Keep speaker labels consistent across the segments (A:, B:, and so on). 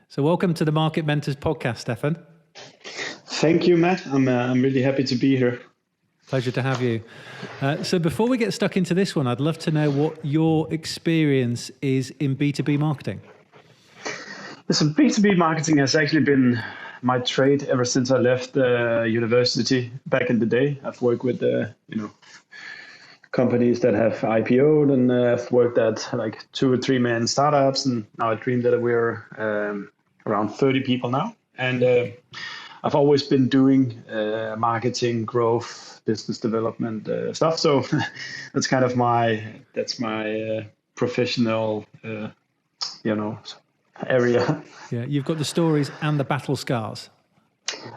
A: So welcome to the Market Mentors podcast, Steffen.
B: Thank you, Matt. I'm really happy to be here.
A: Pleasure to have you. So before we get stuck into this one, I'd love to know what your experience is in B2B marketing.
B: So B2B marketing has actually been my trade ever since I left university back in the day. I've worked with companies that have IPO'd, and I've worked at like 2 or 3 man startups, and now at Dreamdata we're around 30 people now. And I've always been doing marketing, growth, business development stuff. So that's kind of my professional area.
A: Yeah, you've got the stories and the battle scars.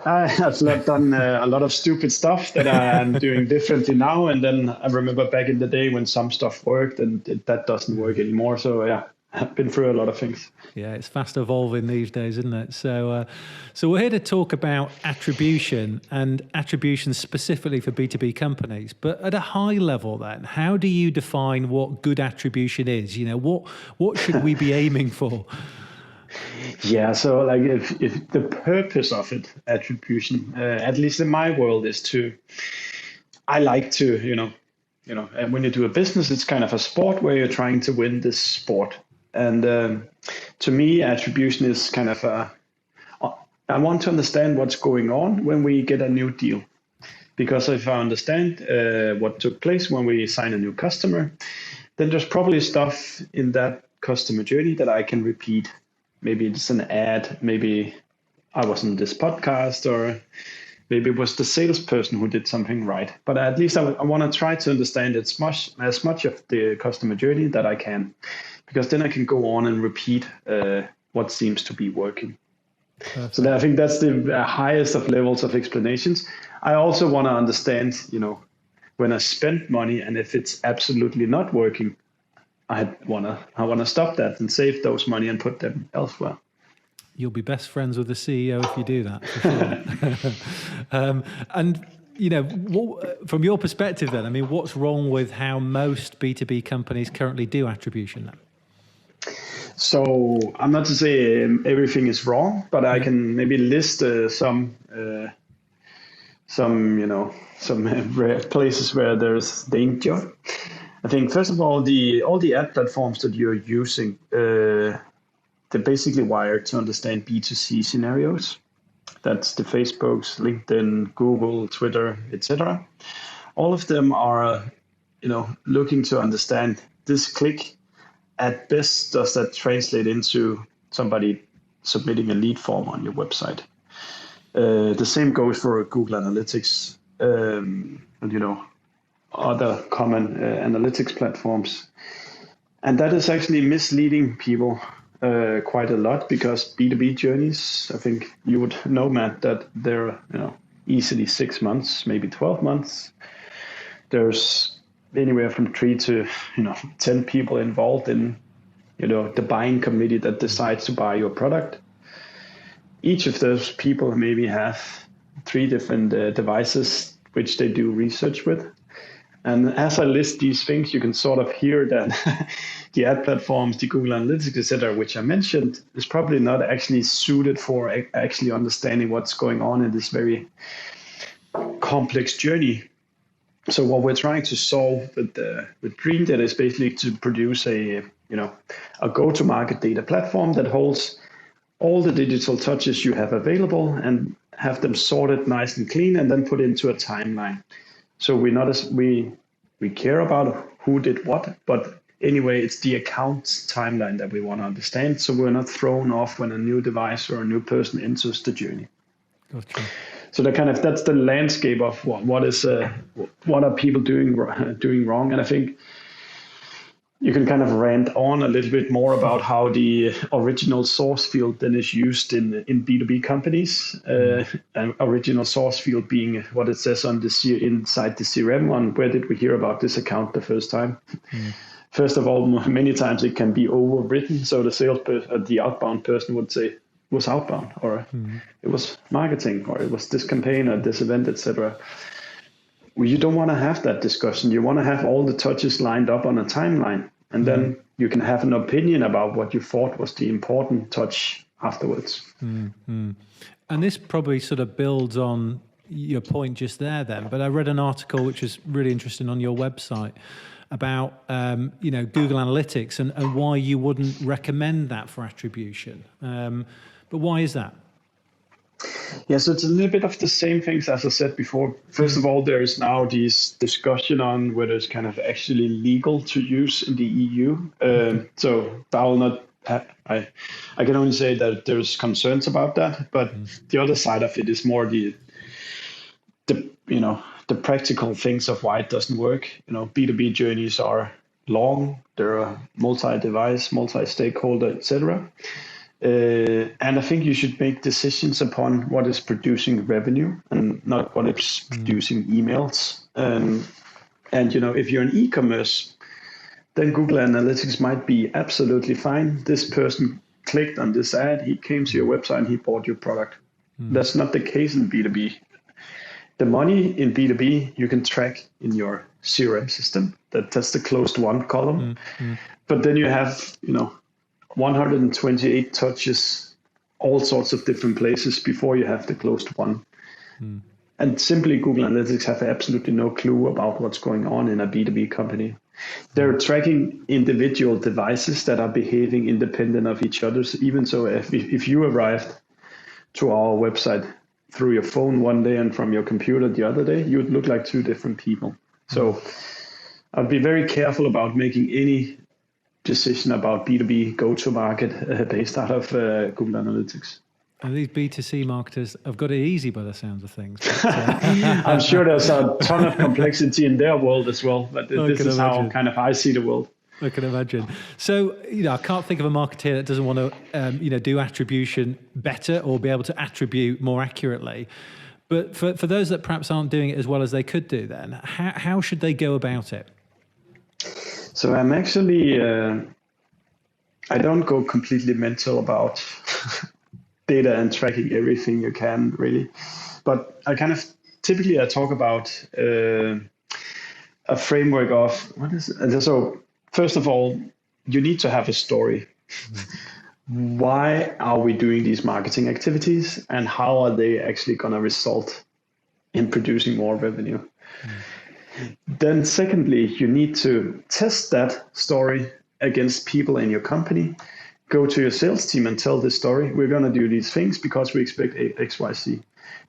B: I've done a lot of stupid stuff that I'm doing differently now. And then I remember back in the day when some stuff worked and that doesn't work anymore. So yeah, I've been through a lot of things.
A: Yeah, it's fast evolving these days, isn't it? So we're here to talk about attribution and attribution specifically for B2B companies. But at a high level then, how do you define what good attribution is? You know, what should we be aiming for?
B: Yeah, so like if the purpose of it, attribution, at least in my world, is I like to, and when you do a business, it's kind of a sport where you're trying to win this sport. And to me, attribution is kind of I want to understand what's going on when we get a new deal. Because if I understand what took place when we sign a new customer, then there's probably stuff in that customer journey that I can repeat. Maybe it's an ad, maybe I was on this podcast, or maybe it was the salesperson who did something right. But at least I want to try to understand as much of the customer journey that I can, because then I can go on and repeat what seems to be working. Perfect. So I think that's the highest of levels of explanations. I also want to understand, when I spend money and if it's absolutely not working, I want to stop that and save those money and put them elsewhere.
A: You'll be best friends with the CEO if you do that, for sure. And from your perspective then, I mean, what's wrong with how most B2B companies currently do attribution then?
B: So I'm not to say everything is wrong, but I can maybe list some places where there's danger. I think, first of all, all the ad platforms that you're using, they're basically wired to understand B2C scenarios. That's the Facebooks, LinkedIn, Google, Twitter, etc. All of them are, looking to understand this click. At best, does that translate into somebody submitting a lead form on your website? The same goes for Google Analytics, other common analytics platforms. And that is actually misleading people quite a lot, because B2B journeys, I think you would know, Matt, that they're easily 6 months, maybe 12 months. There's anywhere from 3 to 10 people involved in the buying committee that decides to buy your product. Each of those people maybe have 3 different devices which they do research with. And as I list these things, you can sort of hear that the ad platforms, the Google Analytics, etc., which I mentioned, is probably not actually suited for actually understanding what's going on in this very complex journey. So what we're trying to solve with Dreamdata is basically to produce a go-to-market data platform that holds all the digital touches you have available and have them sorted nice and clean, and then put into a timeline. So we care about who did what, but anyway, it's the account's timeline that we want to understand, so we're not thrown off when a new device or a new person enters the journey.
A: Gotcha.
B: So that's the landscape of what are people doing wrong, and I think you can kind of rant on a little bit more about how the original source field then is used in B2B companies. And original source field being what it says on inside the CRM on where did we hear about this account the first time. First of all, many times it can be overwritten. So the salesperson, the outbound person would say it was outbound, or it was marketing, or it was this campaign or this event, etc. Well, you don't want to have that discussion. You want to have all the touches lined up on a timeline, and then you can have an opinion about what you thought was the important touch afterwards.
A: Mm-hmm. And this probably sort of builds on your point just there then, but I read an article which is really interesting on your website about Google Analytics and why you wouldn't recommend that for attribution. But why is that?
B: Yeah, so it's a little bit of the same things as I said before. First of all, there is now this discussion on whether it's kind of actually legal to use in the EU. So I will not. I can only say that there's concerns about that, but the other side of it is more the practical things of why it doesn't work. B2B journeys are long. There are multi-device, multi-stakeholder, etc. And I think you should make decisions upon what is producing revenue and not what is producing emails. And if you're an e-commerce, then Google Analytics might be absolutely fine. This person clicked on this ad, he came to your website and he bought your product. That's not the case in B2B. The money in B2B you can track in your CRM system. That's the closed won column. But then you have, 128 touches, all sorts of different places before you have the closed one. And simply Google Analytics have absolutely no clue about what's going on in a B2B company. They're tracking individual devices that are behaving independent of each other. Even so, if you arrived to our website through your phone one day and from your computer the other day, you would look like two different people. So I'd be very careful about making any decision about B2B go-to-market based out of Google Analytics.
A: And these B2C marketers have got it easy by the sounds of things. But,
B: I'm sure there's a ton of complexity in their world as well, but this is how kind of I see the world.
A: I can imagine. So, I can't think of a marketer that doesn't want to, do attribution better or be able to attribute more accurately. But for those that perhaps aren't doing it as well as they could do then, how should they go about it?
B: So I'm actually, I don't go completely mental about data and tracking everything you can really, but I kind of typically I talk about a framework of what is it? So first of all, you need to have a story. Why are we doing these marketing activities and how are they actually going to result in producing more revenue? Then secondly, you need to test that story against people in your company. Go to your sales team and tell this story. We're going to do these things because we expect X, Y, Z.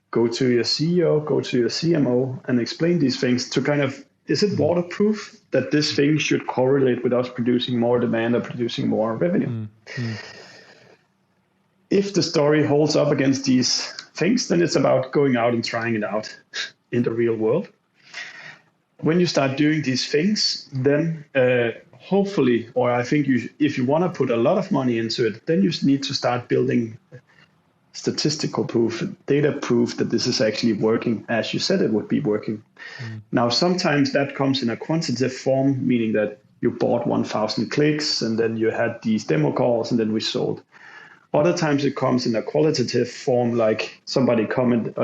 B: Go to your CEO, go to your CMO and explain these things to kind of, is it waterproof that this thing should correlate with us producing more demand or producing more revenue? If the story holds up against these things, then it's about going out and trying it out in the real world. When you start doing these things, then hopefully, or I think if you want to put a lot of money into it, then you need to start building statistical proof, data proof that this is actually working as you said it would be working. Now, sometimes that comes in a quantitative form, meaning that you bought 1,000 clicks and then you had these demo calls and then we sold. Other times it comes in a qualitative form, like somebody comment,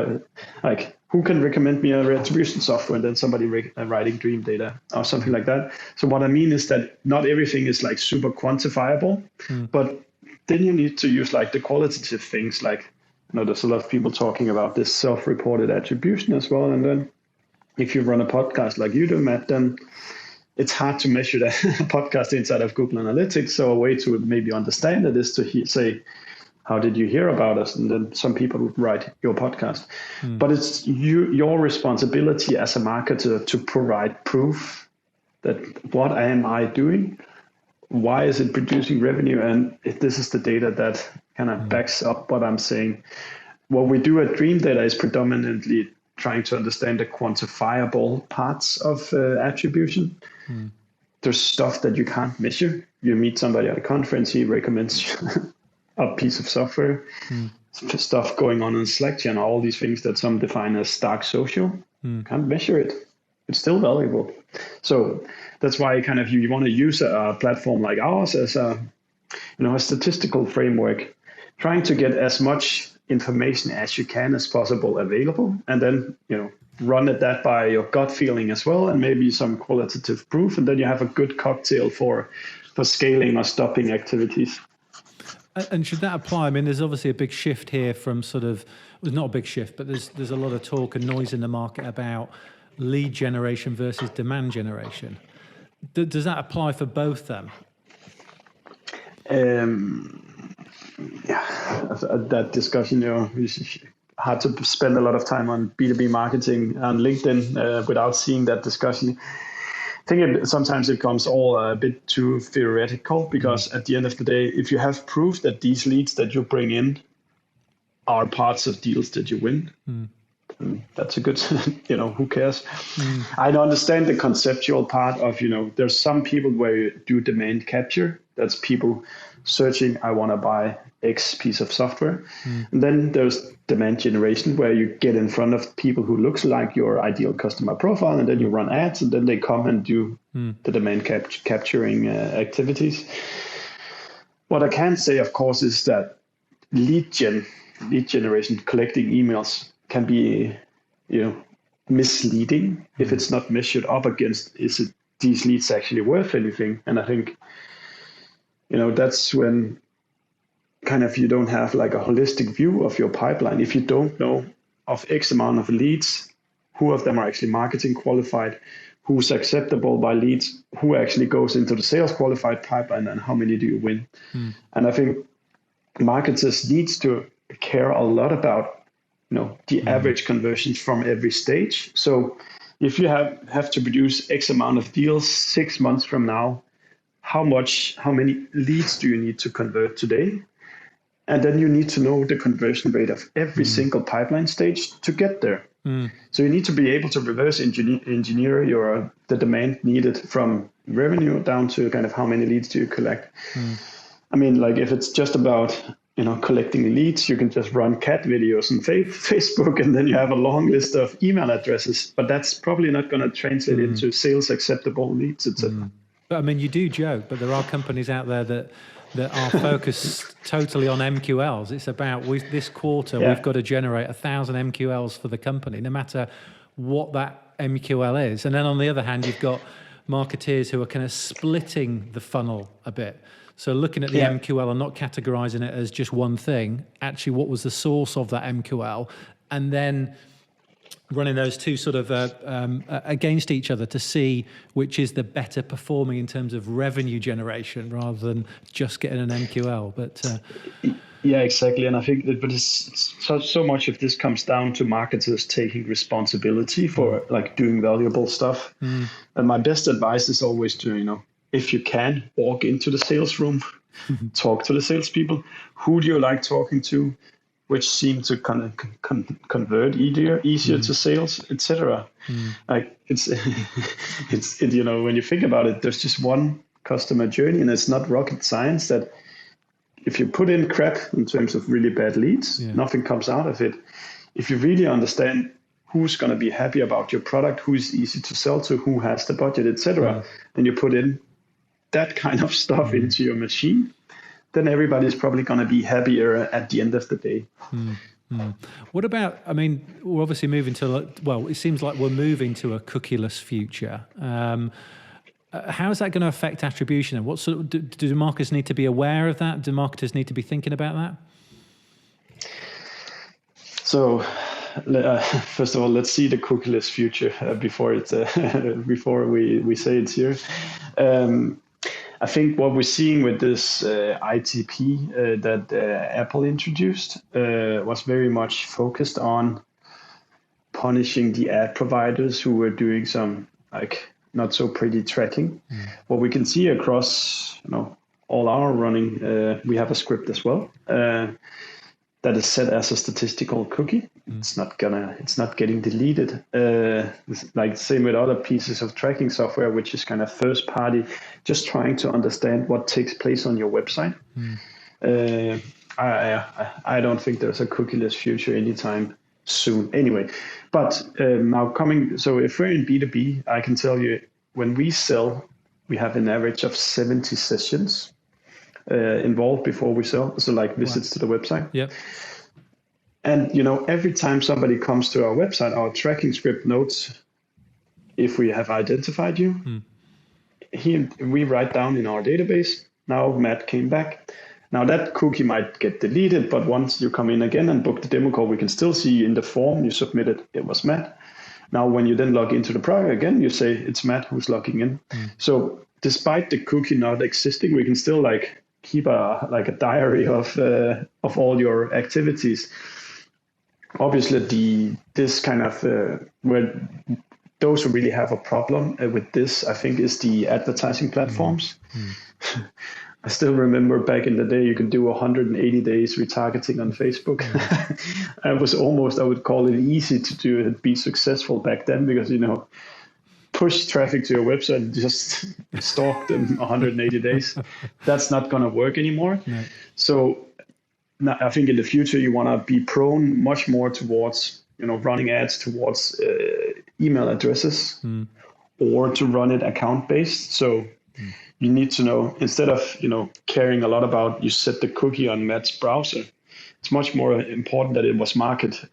B: like, who can recommend me a attribution software? And then somebody writing Dreamdata or something like that. So what I mean is that not everything is like super quantifiable, but then you need to use like the qualitative things. Like, there's a lot of people talking about this self-reported attribution as well. And then if you run a podcast like you do, Matt, then it's hard to measure that podcast inside of Google Analytics. So a way to maybe understand it is to say, how did you hear about us? And then some people would write your podcast. But it's your responsibility as a marketer to provide proof that what am I doing? Why is it producing revenue? And if this is the data that kind of backs up what I'm saying. What we do at Dreamdata is predominantly trying to understand the quantifiable parts of attribution. There's stuff that you can't measure. You meet somebody at a conference, he recommends a piece of software, stuff going on in Slack channel, all these things that some define as dark social. Can't measure it. It's still valuable. So that's why kind of you want to use a platform like ours as a statistical framework, trying to get as much information as you can as possible available, and then run that by your gut feeling as well, and maybe some qualitative proof, and then you have a good cocktail for scaling or stopping activities.
A: And should that apply? I mean, there's obviously a big shift here from sort of, well, not a big shift, but there's a lot of talk and noise in the market about lead generation versus demand generation. Does that apply for both then?
B: That discussion, it's hard to spend a lot of time on B2B marketing on LinkedIn without seeing that discussion. I think sometimes it becomes all a bit too theoretical, because at the end of the day, if you have proof that these leads that you bring in are parts of deals that you win, that's a good, who cares? I understand the conceptual part of, there's some people where you do demand capture. That's people searching, I want to buy X piece of software. And then there's demand generation, where you get in front of people who looks like your ideal customer profile, and then you run ads, and then they come and do the demand capturing activities. What I can say, of course, is that lead generation, collecting emails, can be, misleading if it's not measured up against, is it these leads actually worth anything? And I think, that's when kind of you don't have like a holistic view of your pipeline. If you don't know of X amount of leads, who of them are actually marketing qualified, who's acceptable by leads, who actually goes into the sales qualified pipeline, and how many do you win? And I think marketers needs to care a lot about, the average conversions from every stage. So if you have to produce X amount of deals 6 months from now, how many leads do you need to convert today? And then you need to know the conversion rate of every single pipeline stage to get there. So you need to be able to reverse engineer the demand needed from revenue down to kind of how many leads do you collect. I mean, like if it's just about, collecting leads, you can just run cat videos on Facebook, and then you have a long list of email addresses, but that's probably not going to translate into sales acceptable leads, etc.
A: But I mean, you do joke, but there are companies out there that are focused totally on MQLs. It's about this quarter, we've got to generate 1,000 MQLs for the company, no matter what that MQL is. And then on the other hand, you've got marketeers who are kind of splitting the funnel a bit. So looking at the MQL and not categorizing it as just one thing, actually what was the source of that MQL, and then running those two sort of against each other to see which is the better performing in terms of revenue generation, rather than just getting an MQL. But
B: yeah, exactly. And I think that, but it's so much of this comes down to marketers taking responsibility for like doing valuable stuff. And my best advice is always to, if you can, walk into the sales room, talk to the salespeople. Who do you like talking to? Which seem to kind of convert easier to sales, etc. Like it's when you think about it, there's just one customer journey, and it's not rocket science that if you put in crap in terms of really bad leads, nothing comes out of it. If you really understand who's going to be happy about your product, who's easy to sell to, who has the budget, etc., and you put in that kind of stuff into your machine, then everybody's probably going to be happier at the end of the day.
A: What about, I mean, we're obviously moving to, well, it seems like we're moving to a cookieless future. How is that going to affect attribution? And what sort of, do marketers need to be aware of that? Do marketers need to be thinking about that?
B: So, first of all, let's see the cookieless future before we say it's here. I think what we're seeing with this ITP that Apple introduced was very much focused on punishing the ad providers who were doing some like not so pretty tracking. What we can see across all our running, we have a script as well that is set as a statistical cookie. It's not getting deleted. Like same with other pieces of tracking software, which is kind of first party, just trying to understand what takes place on your website. I don't think there's a cookieless future anytime soon anyway. But so if we're in B2B, I can tell you when we sell, we have an average of 70 sessions involved before we sell. So like visits to the website.
A: Yep.
B: And, every time somebody comes to our website, our tracking script notes if we have identified you. We write down in our database, now Matt came back. Now that cookie might get deleted, but once you come in again and book the demo call, we can still see in the form you submitted it was Matt. Now, when you then log into the product again, you say it's Matt who's logging in. So despite the cookie not existing, we can still like keep a diary of all your activities. Obviously, this kind of where those who really have a problem with this, I think, is the advertising platforms. I still remember back in the day, you could do 180 days retargeting on Facebook. It was almost, I would call it easy to do it, be successful back then, because, push traffic to your website and just stalk them 180 days. That's not going to work anymore. No. So now, I think in the future, you want to be prone much more towards, running ads towards email addresses or to run it account based. So you need to know, instead of, caring a lot about you set the cookie on Matt's browser, it's much more important that it was market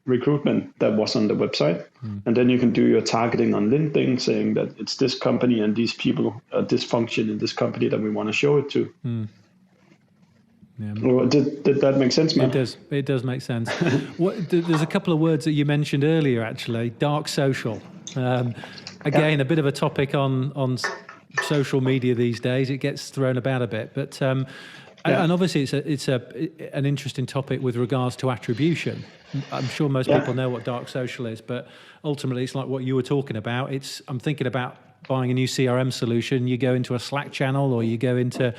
B: recruitment that was on the website. And then you can do your targeting on LinkedIn, saying that it's this company and these people, this function in this company that we want to show it to. Yeah. Well, did that make sense, Matt?
A: It does make sense. There's a couple of words that you mentioned earlier, actually. Dark social. Again, a bit of a topic on social media these days. It gets thrown about a bit, but and obviously it's an interesting topic with regards to attribution. I'm sure most people know what dark social is, but ultimately it's like what you were talking about. I'm thinking about buying a new CRM solution. You go into a Slack channel or you go into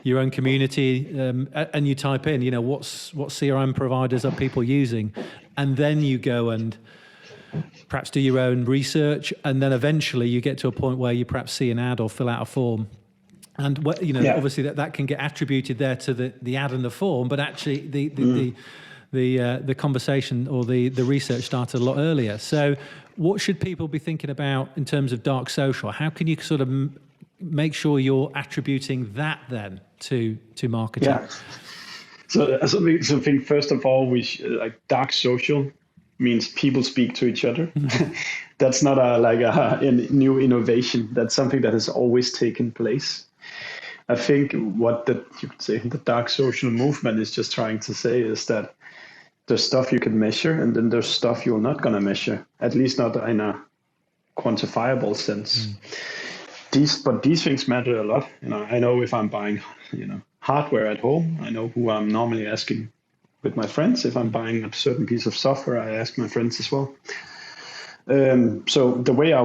A: your own community and you type in, what CRM providers are people using, and then you go and perhaps do your own research, and then eventually you get to a point where you perhaps see an ad or fill out a form. And obviously that can get attributed there to the ad and the form, but actually the conversation or the research started a lot earlier. So what should people be thinking about in terms of dark social? How can you sort of make sure you're attributing that then to marketing? Yeah.
B: So something first of all, like dark social means people speak to each other. That's not a new innovation. That's something that has always taken place. I think what you could say the dark social movement is just trying to say is that there's stuff you can measure, and then there's stuff you're not going to measure, at least not in a quantifiable sense. But these things matter a lot. I know if I'm buying, hardware at home, I know who I'm normally asking with my friends. If I'm buying a certain piece of software, I ask my friends as well. So the way I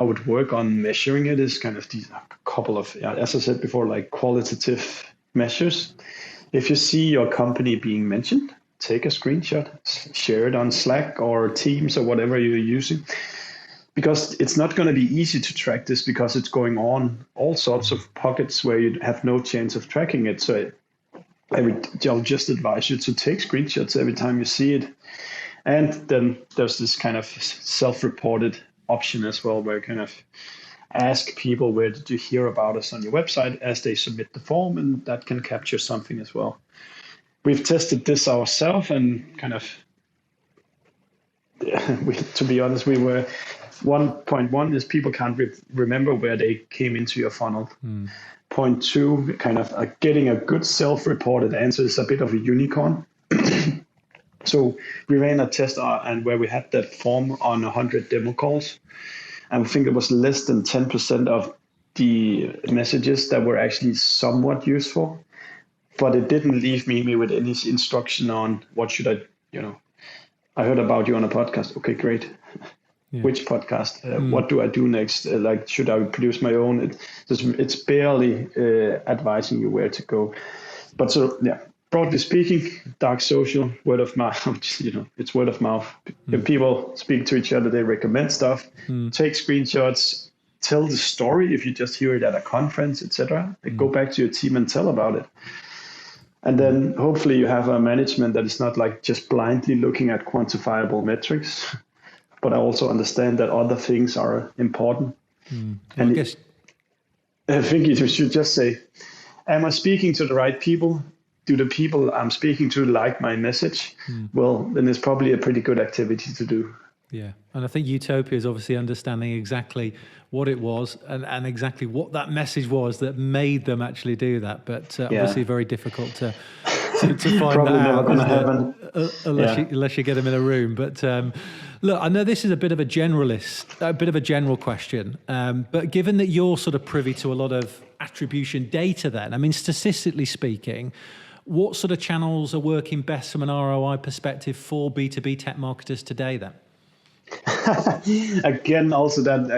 B: would work on measuring it is kind of a couple of, as I said before, like qualitative measures. If you see your company being mentioned, take a screenshot, share it on Slack or Teams or whatever you're using, because it's not going to be easy to track this, because it's going on all sorts of pockets where you have no chance of tracking it. So I'll just advise you to take screenshots every time you see it. And then there's this kind of self-reported option as well, where you kind of ask people, where did you hear about us on your website, as they submit the form, and that can capture something as well. We've tested this ourselves, and kind of, to be honest, we were 1.1 is people can't remember where they came into your funnel. Point 2, kind of getting a good self-reported answer is a bit of a unicorn. So we ran a test and where we had that form on 100 demo calls, and I think it was less than 10% of the messages that were actually somewhat useful, but it didn't leave me with any instruction on what should I, I heard about you on a podcast. Okay, great. Yeah. Which podcast? What do I do next? Should I produce my own? It's barely advising you where to go. But so, broadly speaking, dark social, word of mouth, it's word of mouth. When people speak to each other, they recommend stuff, take screenshots, tell the story. If you just hear it at a conference, etc., go back to your team and tell about it. And then hopefully you have a management that is not like just blindly looking at quantifiable metrics, but I also understand that other things are important. And I think you should just say, am I speaking to the right people? Do the people I'm speaking to like my message? Well, then it's probably a pretty good activity to do.
A: Yeah, and I think Utopia is obviously understanding exactly what it was and exactly what that message was that made them actually do that. But obviously, very difficult to find that
B: Probably never
A: out,
B: going to
A: isn't it?
B: happen.
A: Unless you get them in a room. But look, I know this is a bit of a general question. But given that you're sort of privy to a lot of attribution data, then I mean, statistically speaking, what sort of channels are working best from an ROI perspective for B2B tech marketers today? Then.
B: Again, also that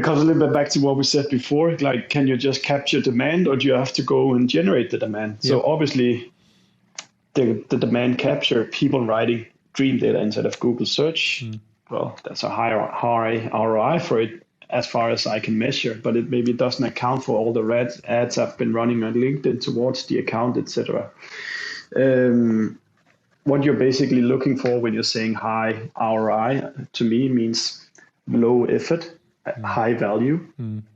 B: comes a little bit back to what we said before. Like, can you just capture demand, or do you have to go and generate the demand? So obviously, the demand capture, people writing dream data instead of Google search. Well, that's a higher ROI for it, as far as I can measure. But it maybe doesn't account for all the ads I've been running on LinkedIn towards the account, etc. What you're basically looking for when you're saying high ROI, to me, means low effort, high value.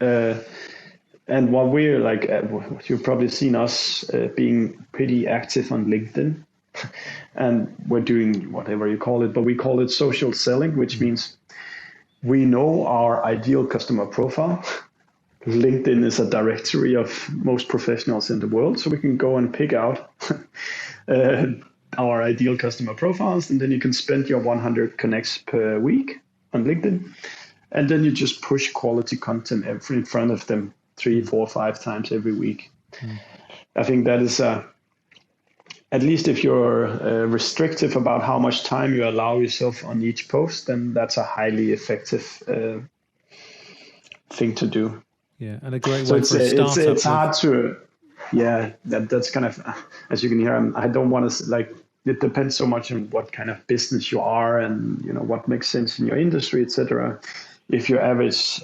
B: And what we're like, you've probably seen us being pretty active on LinkedIn, and we're doing whatever you call it, but we call it social selling, which means we know our ideal customer profile. LinkedIn is a directory of most professionals in the world, so we can go and pick out our ideal customer profiles, and then you can spend your 100 connects per week on LinkedIn, and then you just push quality content in front of them 3, 4, 5 times every week. I think that is at least if you're restrictive about how much time you allow yourself on each post, then that's a highly effective thing to do.
A: Yeah, and a great way for a startup.
B: It's hard to, that's kind of, as you can hear, I don't want to it depends so much on what kind of business you are and what makes sense in your industry, etc. If your average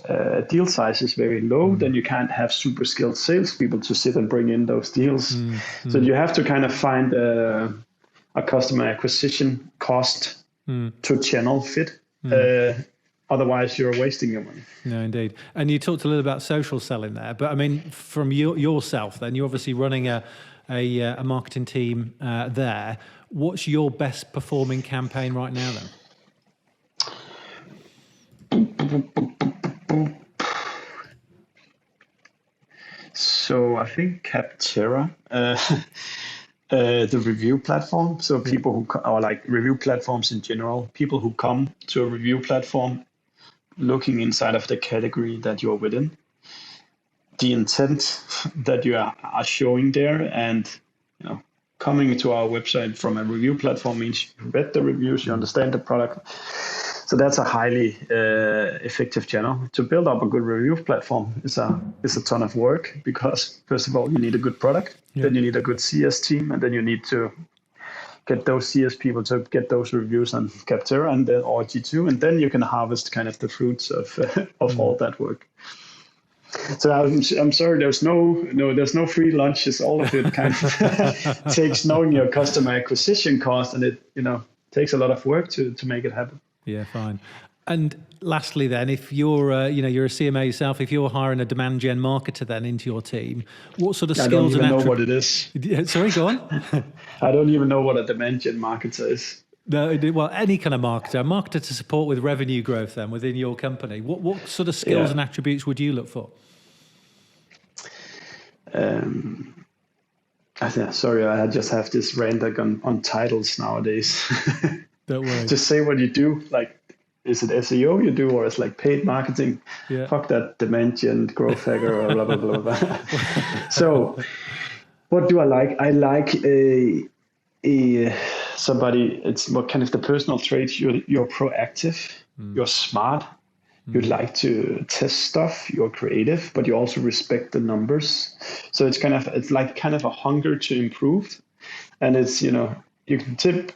B: deal size is very low, then you can't have super skilled salespeople to sit and bring in those deals. So you have to kind of find a customer acquisition cost to channel fit. Otherwise, you're wasting your money.
A: No, indeed. And you talked a little about social selling there, but I mean, from yourself, then you're obviously running a marketing team there. What's your best performing campaign right now, then?
B: So I think Capterra, the review platform. So people who are like review platforms in general, people who come to a review platform looking inside of the category that you're within, the intent that you are showing there, and coming to our website from a review platform means you read the reviews, you understand the product. So that's a highly effective channel. To build up a good review platform is a ton of work, because first of all, you need a good product, then you need a good CS team, and then you need to get those CS people to get those reviews on Capterra and then or G2, and then you can harvest kind of the fruits of all that work. So I'm sorry, there's no free lunches. All of it kind of takes knowing your customer acquisition cost, and it takes a lot of work to make it happen.
A: Yeah, fine. And lastly, then, if you're you're a CMO yourself, if you're hiring a demand gen marketer then into your team, what sort of skills and
B: I don't even know what it is.
A: Sorry, go on.
B: I don't even know what a demand gen marketer is.
A: No, well, any kind of marketer, a marketer to support with revenue growth then within your company. What sort of skills and attributes would you look for?
B: Sorry, I just have this rant on titles nowadays.
A: Don't worry.
B: Just say what you do. Like, is it SEO you do, or is like paid marketing?
A: Yeah.
B: Fuck that demand gen, growth hacker, or blah, blah, blah, blah. So what do I like? I like somebody, it's what kind of the personal traits. You're proactive, you're smart, you'd like to test stuff, you're creative, but you also respect the numbers. So it's kind of a hunger to improve. And it's, you can tip,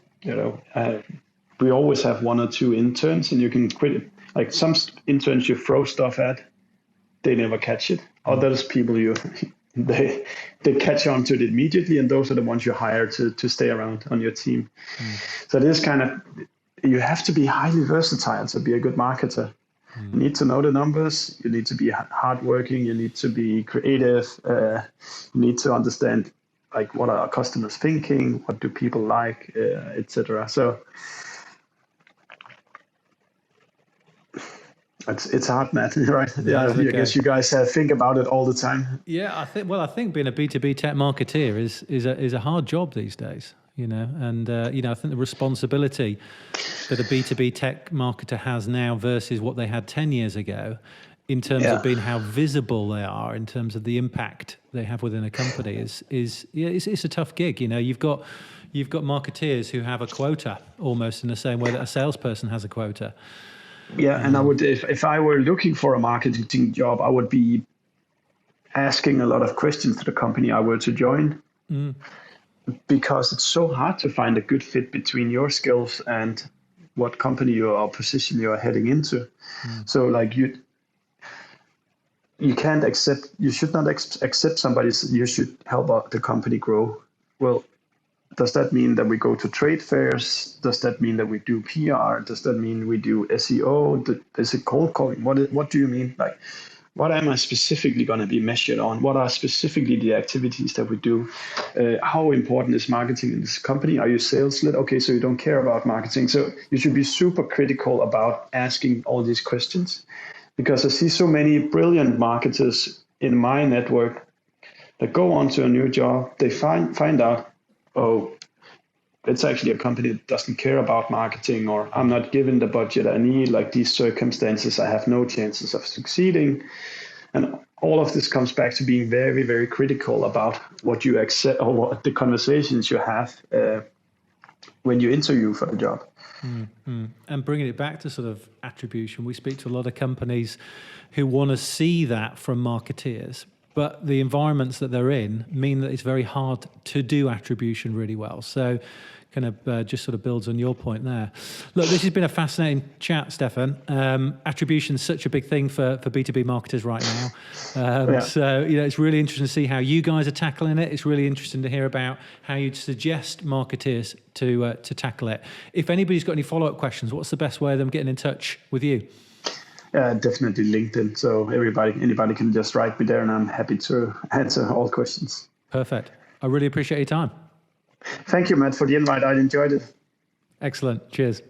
B: we always have 1 or 2 interns, and you can quit it. Like some interns you throw stuff at, they never catch it. Others people they catch on to it immediately, and those are the ones you hire to stay around on your team. So it is kind of, you have to be highly versatile to be a good marketer. You need to know the numbers, you need to be hardworking, you need to be creative, you need to understand like what are our customers thinking, what do people like, etc. So, what do I like? I like somebody, it's what kind of the personal traits. You're proactive, you're smart, you'd like to test stuff, you're creative, you need to respect the numbers. So it's kind of, it's like kind of a hunger to improve. And it's, you can tip, I think some interns you throw stuff at, they never catch it. Others people It's hard, Matt, right? Yeah,
A: Okay.
B: I guess you guys think about it all the time.
A: Yeah, I think being a B2B tech marketeer is a hard job these days, and I think the responsibility that a B2B tech marketer has now versus what they had 10 years ago in terms of being how visible they are, in terms of the impact they have within a company it's a tough gig. You've got marketeers who have a quota almost in the same way that a salesperson has a quota.
B: Yeah, and I would, if I were looking for a marketing job, I would be asking a lot of questions to the company I were to join, because it's so hard to find a good fit between your skills and what company or position you are heading into. So like you should not accept somebody's, you should help out the company grow. Well, does that mean that we go to trade fairs? Does that mean that we do PR? Does that mean we do SEO? Is it cold calling? What do you mean? Like, what am I specifically going to be measured on? What are specifically the activities that we do? How important is marketing in this company? Are you sales led? Okay, so you don't care about marketing. So you should be super critical about asking all these questions, because I see so many brilliant marketers in my network that go on to a new job. They find out, oh, it's actually a company that doesn't care about marketing, or I'm not given the budget I need, like these circumstances, I have no chances of succeeding. And all of this comes back to being very, very critical about what you accept, or what the conversations you have when you interview for the job.
A: And bringing it back to sort of attribution, we speak to a lot of companies who want to see that from marketeers, but the environments that they're in mean that it's very hard to do attribution really well. So kind of just sort of builds on your point there. Look, this has been a fascinating chat, Steffen. Attribution is such a big thing for B2B marketers right now. So, it's really interesting to see how you guys are tackling it. It's really interesting to hear about how you'd suggest marketers to tackle it. If anybody's got any follow-up questions, what's the best way of them getting in touch with you?
B: Definitely LinkedIn. So anybody can just write me there, and I'm happy to answer all questions.
A: Perfect. I really appreciate your time.
B: Thank you, Matt, for the invite. I enjoyed it.
A: Excellent. Cheers.